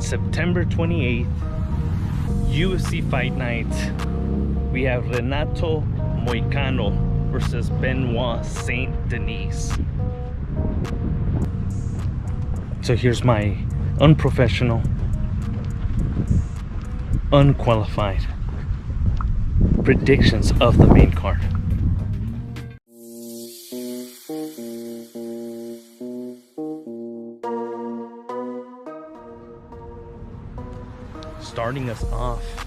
September 28th, UFC Fight Night. We have Renato Moicano versus Benoit Saint Denis. So here's my unprofessional, unqualified predictions of the main card. Starting us off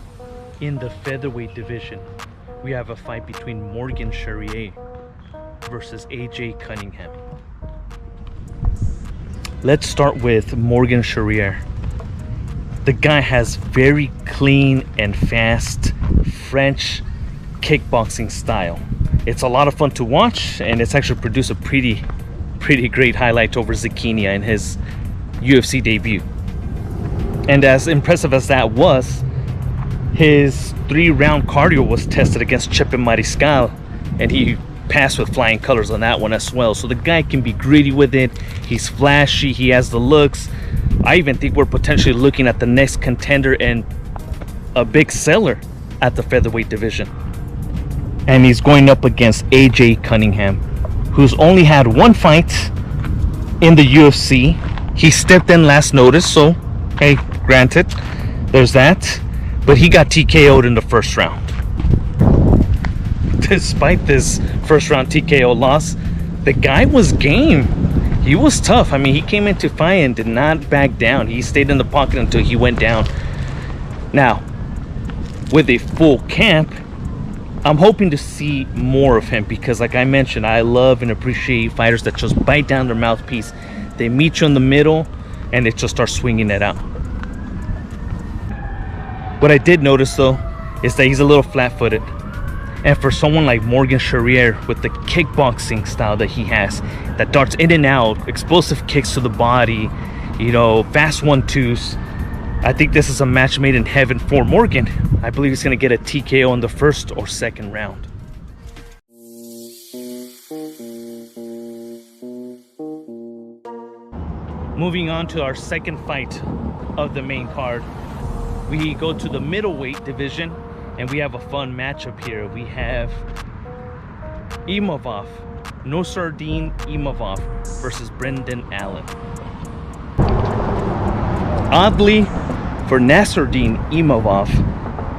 in the featherweight division, we have a fight between Morgan Cherreire versus AJ Cunningham. Let's start with Morgan Cherreire. The guy has very clean and fast French kickboxing style. It's a lot of fun to watch, and it's actually produced a pretty great highlight over Zucchini in his UFC debut. And as impressive as that was, his 3-round cardio was tested against Chepe Mariscal, and he passed with flying colors on that one as well. So the guy can be gritty with it. He's flashy. He has the looks. I even think we're potentially looking at the next contender and a big seller at the featherweight division. And he's going up against AJ Cunningham, who's only had one fight in the UFC. He stepped in last notice, so hey, granted, there's that. But he got TKO'd in the first round. Despite this first round TKO loss, the guy was game. He was tough. I mean, he came into fight and did not back down. He stayed in the pocket until he went down. Now, with a full camp, I'm hoping to see more of him because, like I mentioned, I love and appreciate fighters that just bite down their mouthpiece. They meet you in the middle and they just start swinging it out. What I did notice though is that he's a little flat-footed, and for someone like Morgan Cherreire with the kickboxing style that he has, that darts in and out, explosive kicks to the body, you know, fast 1-2s, I think this is a match made in heaven for Morgan. I believe he's going to get a TKO in the first or second round. Moving on to our second fight of the main card, we go to the middleweight division, and we have a fun matchup here. We have Imavov, Imavov versus Brendan Allen. Oddly, for Nasruddin Imavov,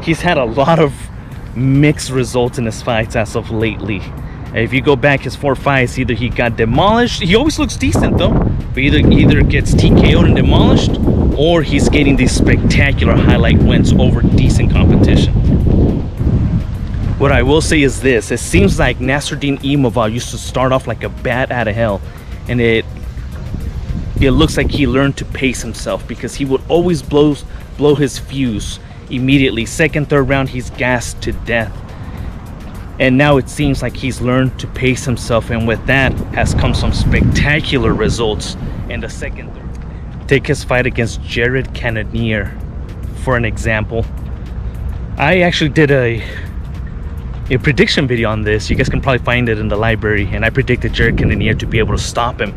he's had a lot of mixed results in his fights as of lately. If you go back his 4 fights, either he got demolished, he always looks decent though, but either gets TKO'd and demolished, or he's getting these spectacular highlight wins over decent competition. What I will say is this: it seems like Nasruddin Imavov used to start off like a bat out of hell, and it looks like he learned to pace himself, because he would always blow his fuse immediately. Second, third round, he's gassed to death. And now it seems like he's learned to pace himself, and with that has come some spectacular results in the second, third. Take his fight against Jared Cannonier for an example. I actually did a prediction video on this. You guys can probably find it in the library, and I predicted Jared Cannonier to be able to stop him.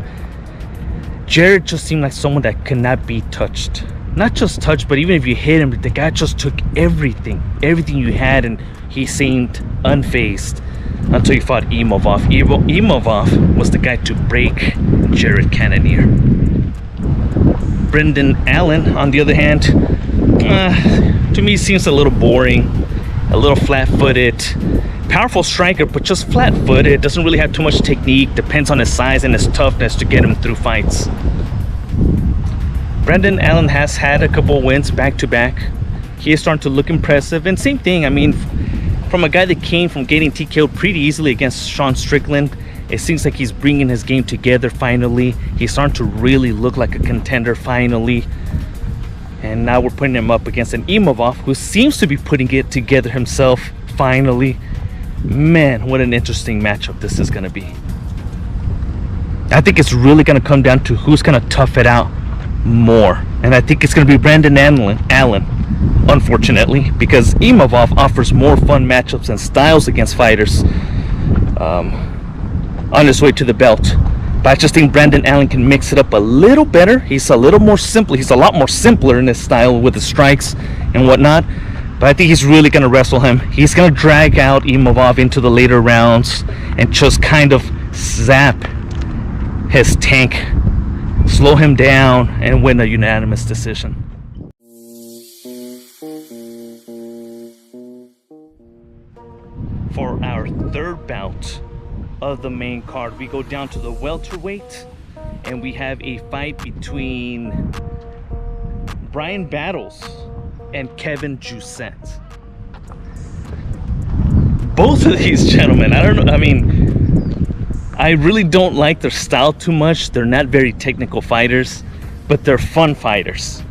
Jared just seemed like someone that could not be touched. Not just touched, but even if you hit him, the guy just took everything you had, and he seemed unfazed until he fought Imavov. Imavov was the guy to break Jared Cannonier. Brendan Allen, on the other hand, to me seems a little boring, a little flat-footed. Powerful striker, but just flat-footed. Doesn't really have too much technique. Depends on his size and his toughness to get him through fights. Brendan Allen has had a couple of wins back-to-back. He is starting to look impressive. And same thing, I mean, from a guy that came from getting TKO'd pretty easily against Sean Strickland, it seems like he's bringing his game together finally. He's starting to really look like a contender finally. And now we're putting him up against an Imavov who seems to be putting it together himself finally. Man, what an interesting matchup this is going to be. I think it's really going to come down to who's going to tough it out more. And I think it's going to be Brendan Allen, unfortunately, because Imavov offers more fun matchups and styles against fighters on his way to the belt. But I just think Brandon Allen can mix it up a little better. He's a little more simple. He's a lot more simpler in his style with the strikes and whatnot. But I think he's really going to wrestle him. He's going to drag out Imavov into the later rounds and just kind of zap his tank, slow him down, and win a unanimous decision. For our third bout of the main card, we go down to the welterweight, and we have a fight between Brian Battles and Kevin Jousset. Both of these gentlemen, I don't know, I mean, I really don't like their style too much. They're not very technical fighters, but they're fun fighters.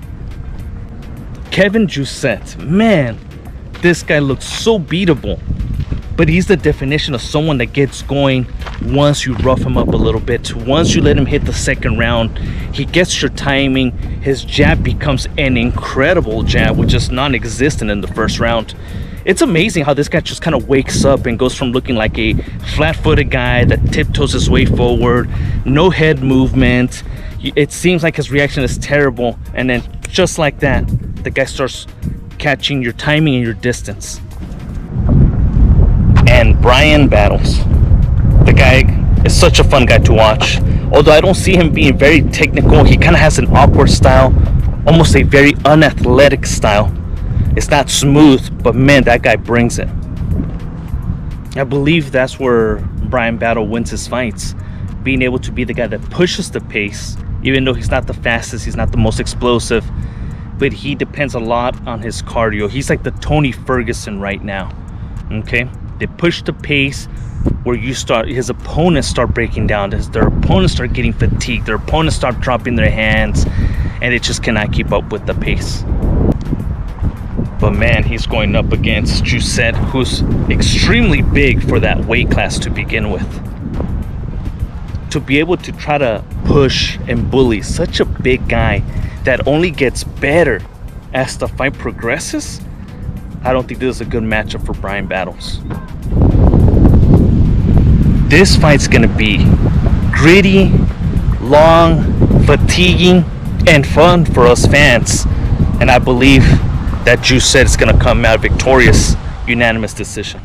Kevin Jousset, man, this guy looks so beatable. But he's the definition of someone that gets going once you rough him up a little bit. Once you let him hit the second round, he gets your timing. His jab becomes an incredible jab, which is non-existent in the first round. It's amazing how this guy just kind of wakes up and goes from looking like a flat-footed guy that tiptoes his way forward, no head movement. It seems like his reaction is terrible, and then just like that, the guy starts catching your timing and your distance. And Brian Battles, the guy is such a fun guy to watch. Although I don't see him being very technical, he kind of has an awkward style, almost a very unathletic style. It's not smooth, but man, that guy brings it. I believe that's where Brian Battle wins his fights, being able to be the guy that pushes the pace, even though he's not the fastest, he's not the most explosive, but he depends a lot on his cardio. He's like the Tony Ferguson right now, okay? They push the pace where his opponents start breaking down, their opponents start getting fatigued, their opponents start dropping their hands, and it just cannot keep up with the pace. But man, he's going up against Jousset, who's extremely big for that weight class to begin with. To be able to try to push and bully such a big guy that only gets better as the fight progresses, I don't think this is a good matchup for Brian Battles. This fight's gonna be gritty, long, fatiguing, and fun for us fans. And I believe that Jousset is gonna come out victorious, unanimous decision.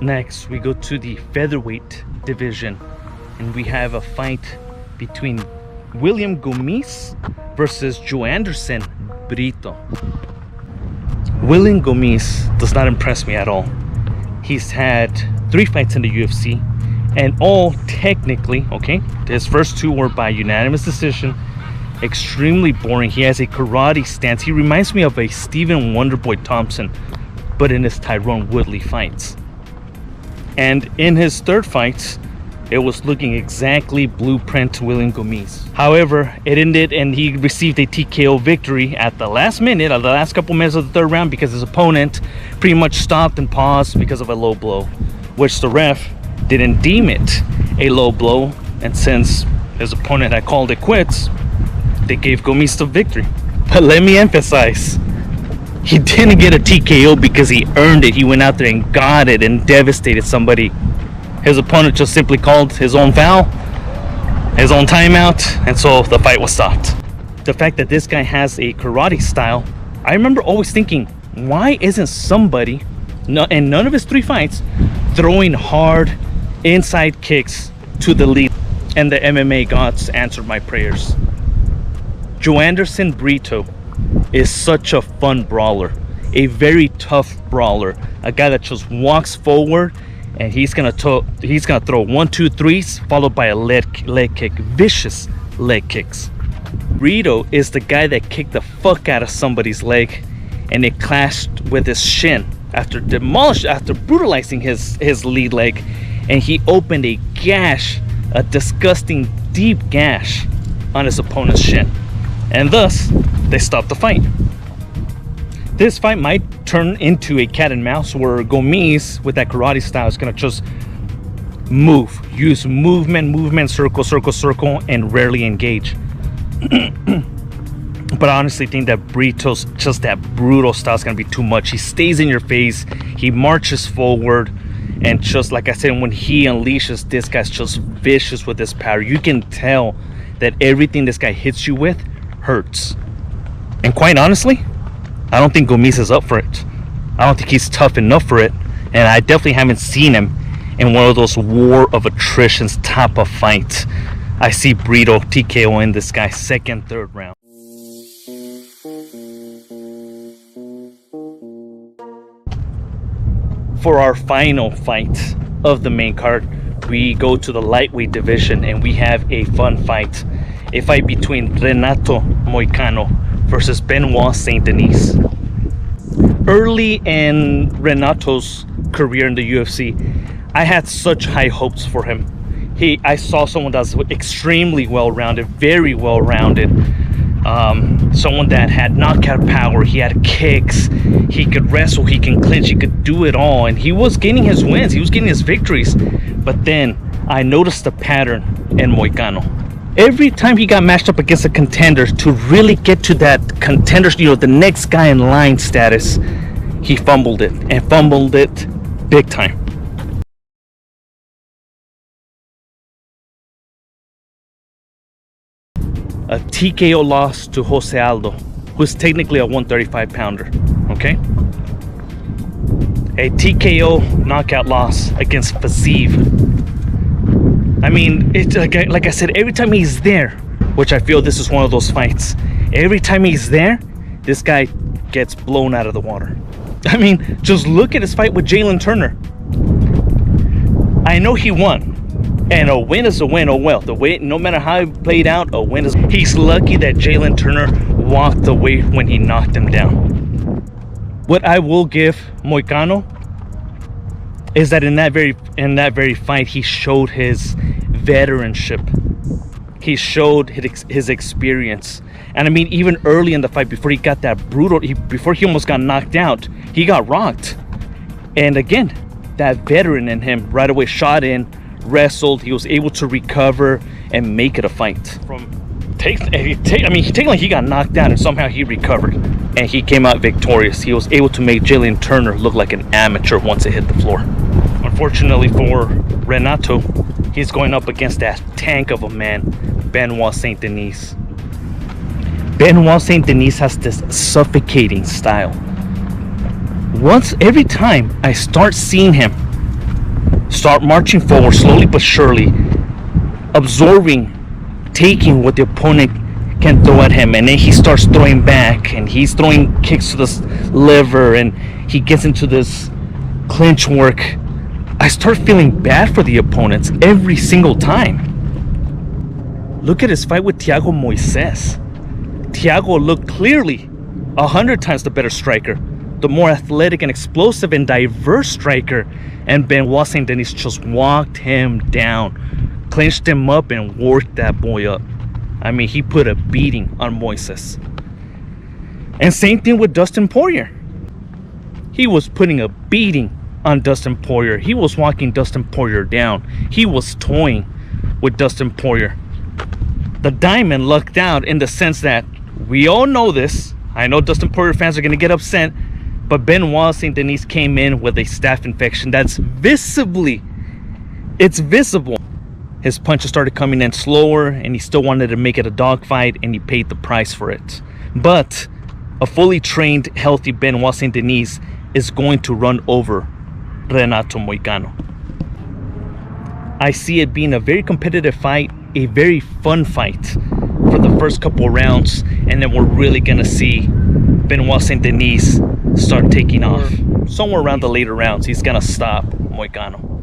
Next, we go to the featherweight division, and we have a fight between William Gomis versus Jousset Brito. William Gomis does not impress me at all. He's had 3 fights in the UFC, and all technically, okay, his first 2 were by unanimous decision. Extremely boring. He has a karate stance. He reminds me of a Stephen Wonderboy Thompson, but in his Tyrone Woodley fights. And in his 3rd fight, it was looking exactly blueprint William Gomis. However, it ended and he received a TKO victory at the last minute, at the last couple minutes of the 3rd round, because his opponent pretty much stopped and paused because of a low blow, which the ref didn't deem it a low blow. And since his opponent had called it quits, they gave Gomis the victory. But let me emphasize, he didn't get a TKO because he earned it. He went out there and got it and devastated somebody. His opponent just simply called his own foul, his own timeout, and so the fight was stopped. The fact that this guy has a karate style, I remember always thinking, why isn't somebody, in none of his 3 fights, throwing hard inside kicks to the lead? And the MMA gods answered my prayers. Jousset Brito is such a fun brawler, a very tough brawler, a guy that just walks forward and he's gonna throw 1, 2, 3s followed by a leg kick, vicious leg kicks. Brito is the guy that kicked the fuck out of somebody's leg and it clashed with his shin after brutalizing his lead leg, and he opened a gash, a disgusting deep gash on his opponent's shin, and thus they stopped the fight. This fight might turn into a cat and mouse where Gomis, with that karate style, is gonna just use movement, circle, and rarely engage. But I honestly think that Brito's just that brutal style is going to be too much. He stays in your face. He marches forward. And just like I said, when he unleashes, this guy's just vicious with his power. You can tell that everything this guy hits you with hurts. And quite honestly, I don't think Gomis is up for it. I don't think he's tough enough for it. And I definitely haven't seen him in one of those war of attritions type of fights. I see Brito TKOing this guy second, third round. For our final fight of the main card, we go to the lightweight division and we have a fun fight. A fight between Renato Moicano versus Benoit Saint Denis. Early in Renato's career in the UFC, I had such high hopes for him. I saw someone that's extremely well-rounded, very well-rounded. Someone that had knockout power. He had kicks, he could wrestle, he can clinch, he could do it all, and he was getting his wins, he was getting his victories. But then I noticed a pattern in Moicano. Every time he got matched up against a contender to really get to that contender, the next guy in line status, he fumbled it, and fumbled it big time. A TKO loss to Jose Aldo, who's technically a 135 pounder, okay? A TKO knockout loss against Faziev. I mean, it's like I said, every time he's there, which I feel this is one of those fights, every time he's there, this guy gets blown out of the water. I mean, just look at his fight with Jalen Turner. I know he won. And a win is a win. Oh well, the way, no matter how it played out, a win is. He's lucky that Jalen Turner walked away when he knocked him down. What I will give Moicano is that in that very fight, he showed his veteranship. He showed his experience. And I mean, even early in the fight, before he got that brutal, before he almost got knocked out, he got rocked. And again, that veteran in him right away shot in, wrestled, he was able to recover and make it a fight. He got knocked down and somehow he recovered and he came out victorious. He was able to make Jalen Turner look like an amateur once it hit the floor. Unfortunately for Renato, he's going up against that tank of a man, Benoit Saint Denis. Benoit Saint Denis has this suffocating style. Every time I start seeing him start marching forward slowly but surely, absorbing, taking what the opponent can throw at him, and then he starts throwing back and he's throwing kicks to the liver and he gets into this clinch work. I start feeling bad for the opponents every single time. Look at his fight with Thiago Moises. Thiago looked clearly 100 times the better striker, the more athletic and explosive and diverse striker, and Benoit Saint Denis just walked him down, clinched him up and worked that boy up. I mean, he put a beating on Moises. And same thing with Dustin Poirier. He was putting a beating on Dustin Poirier. He was walking Dustin Poirier down. He was toying with Dustin Poirier. The Diamond lucked out in the sense that we all know this. I know Dustin Poirier fans are going to get upset, but Benoit Saint Denis came in with a staph infection that's visible. His punches started coming in slower, and he still wanted to make it a dogfight, and he paid the price for it. But a fully trained, healthy Benoit Saint Denis is going to run over Renato Moicano. I see it being a very competitive fight, a very fun fight for the first couple rounds, and then we're really gonna see Benoit Saint Denis start taking off. Somewhere around the later rounds, he's gonna stop Moicano.